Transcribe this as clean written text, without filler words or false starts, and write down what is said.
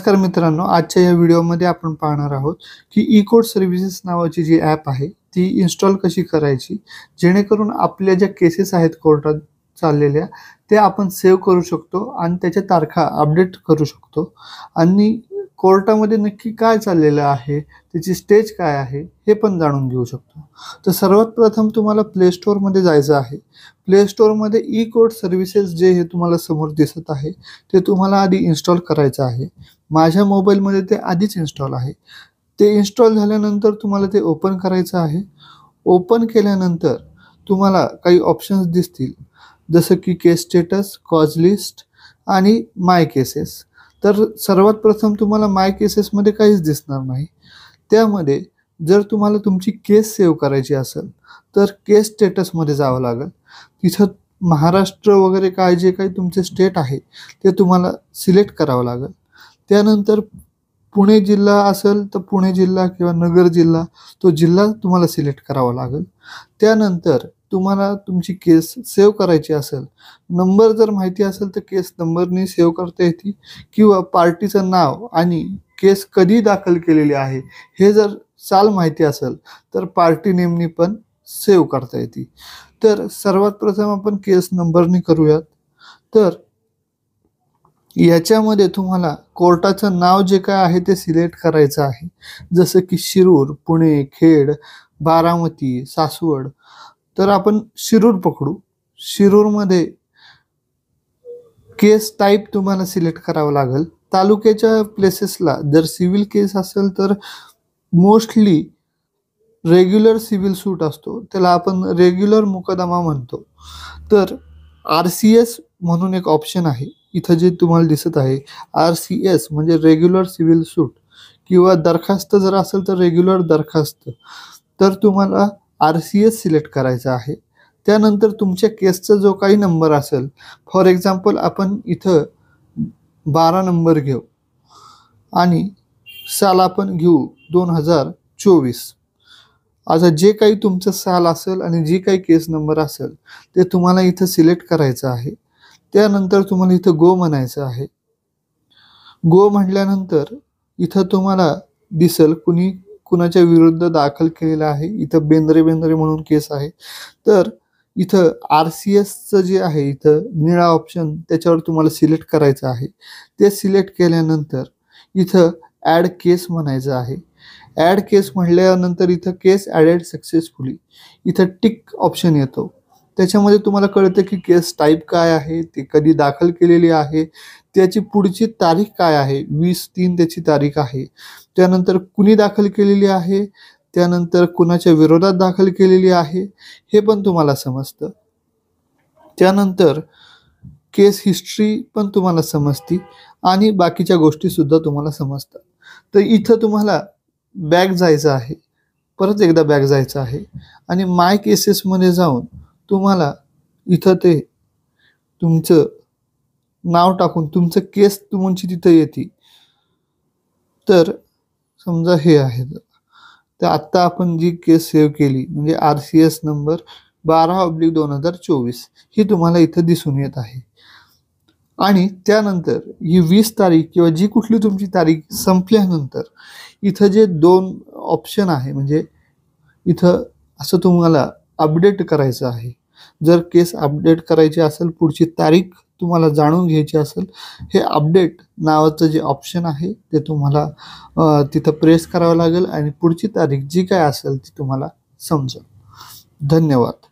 नमस्कार मित्रांनो, आजच्या या व्हिडिओमध्ये आपण पाहणार आहोत की ई-कोर्ट सर्व्हिसेस नावाची जी ॲप आहे ती इन्स्टॉल कशी करायची, जेणेकरून आपल्या ज्या केसेस आहेत कोर्टात चाललेल्या त्या आपण सेव्ह करू शकतो आणि त्याच्या तारखा अपडेट करू शकतो आणि कोर्टामध्ये नक्की काय चाललेलं आहे, त्याची स्टेज काय आहे हे पण जाणून घेऊ शकतो. तर सर्वात प्रथम तुम्हाला प्ले स्टोअरमध्ये जायचं आहे. प्ले स्टोअरमध्ये ई-कोर्ट सर्व्हिसेस जे हे तुम्हाला समोर दिसत आहे ते तुम्हाला आधी इन्स्टॉल करायचं आहे. माझ्या मोबाईलमध्ये ते आधीच इन्स्टॉल आहे. ते इन्स्टॉल झाल्यानंतर तुम्हाला ते ओपन करायचं आहे. ओपन केल्यानंतर तुम्हाला काही ऑप्शन्स दिसतील, जसं की केस स्टेटस, कॉज लिस्ट आणि माय केसेस. तर सर्वात प्रथम तुम्हाला माय केसेसमध्ये काहीच दिसणार नाही. त्यामध्ये जर तुम्हाला तुमची केस सेव्ह करायची असेल तर केस स्टेटसमध्ये जावं लागेल. तिथं महाराष्ट्र वगैरे काय जे काही तुमचे स्टेट आहे ते तुम्हाला सिलेक्ट करावं लागेल. त्यानंतर पुणे जिल्हा असेल तर पुणे जिल्हा किंवा नगर जिल्हा तो जिल्हा तुम्हाला सिलेक्ट करावा लागेल. त्यानंतर तुम्हाला तुमची केस सेव्ह करायची असेल, नंबर जर माहिती असेल तर केस नंबरनी सेव्ह करता येते किंवा पार्टीचं नाव आणि केस कधी दाखल केलेली आहे हे जर साल माहिती असेल तर पार्टी नेमनी पण सेव्ह करता येते. तर सर्वात प्रथम आपण केस नंबरनी करूयात. तर याच्यामध्ये तुम्हाला कोर्टाचं नाव जे काय आहे ते सिलेक्ट करायचं आहे, जसं की शिरूर, पुणे, खेड, बारामती, सासवड. तर आपण शिरूर पकडू. शिरूरमध्ये केस टाईप तुम्हाला सिलेक्ट करावं लागेल. तालुक्याच्या प्लेसेसला जर सिव्हिल केस असेल तर मोस्टली रेग्युलर सिव्हिल सूट असतो, त्याला आपण रेग्युलर मुकदमा म्हणतो. तर RCS म्हणून एक ऑप्शन आहे इथं जे तुम्हाला दिसत आहे. RCS म्हणजे रेग्युलर सिव्हिल सूट किंवा दरखास्त जर असेल तर रेग्युलर दरखास्त. तर तुम्हाला RCS सिलेक्ट करायचा आहे. त्यानंतर तुमच्या केसचा जो काही नंबर असेल, फॉर एक्झाम्पल आपण इथं 12 नंबर घेऊ आणि साल आपण घेऊ 2024. आता जे काही तुमचं साल असेल आणि जी काही केस नंबर असेल ते तुम्हाला इथं सिलेक्ट करायचं आहे. त्यानंतर तुम्हाला इथं गो म्हणायचं आहे. गो म्हटल्यानंतर इथं तुम्हाला दिसेल कुणाच्या विरुद्ध दाखल केलेला आहे. इथं बेंद्रे म्हणून केस आहे. तर इथं RCSचं जे आहे इथं निळा ऑप्शन त्याच्यावर तुम्हाला सिलेक्ट करायचं आहे. ते सिलेक्ट केल्यानंतर इथं ॲड केस म्हणायचं आहे. ॲड केस म्हटल्यानंतर इथं केस ॲडेड सक्सेसफुली इथं टिक ऑप्शन येतो. त्याच्यामध्ये तुम्हाला कळतं की केस टाईप काय आहे, ते कधी दाखल केलेली आहे, त्याची पुढची तारीख काय आहे. 20/3 त्याची तारीख आहे. त्यानंतर कुणी दाखल केलेली आहे, त्यानंतर कुणाच्या विरोधात दाखल केलेली आहे हे पण तुम्हाला समजतं. त्यानंतर केस हिस्ट्री पण तुम्हाला समजते आणि बाकीच्या गोष्टीसुद्धा तुम्हाला समजतात. तर इथं तुम्हाला बॅक जायचं आहे, परत एकदा बॅक जायचं आहे आणि माय केसेसमध्ये जाऊन तुम्हाला इथं ते तुमचं नाव टाकून तुमचं केस तुमची तिथं येते. तर समजा हे आहे, तर आत्ता आपण जी केस सेव्ह केली म्हणजे RCS नंबर 12/2024 ही तुम्हाला इथं दिसून येत आहे. आणि त्यानंतर ही 20 तारीख किंवा जी कुठली तुमची तारीख संपल्यानंतर इथं जे 2 ऑप्शन आहे, म्हणजे इथं असं तुम्हाला अपडेट करायचं आहे. जर केस अपडेट करायची असेल, पुढची तारीख तुम्हाला जाणून घ्यायची असेल, हे अपडेट नावाचं जे ऑप्शन आहे ते तुम्हाला तिथं प्रेस करावं लागेल आणि पुढची तारीख जी काय असेल ती तुम्हाला समजेल. धन्यवाद.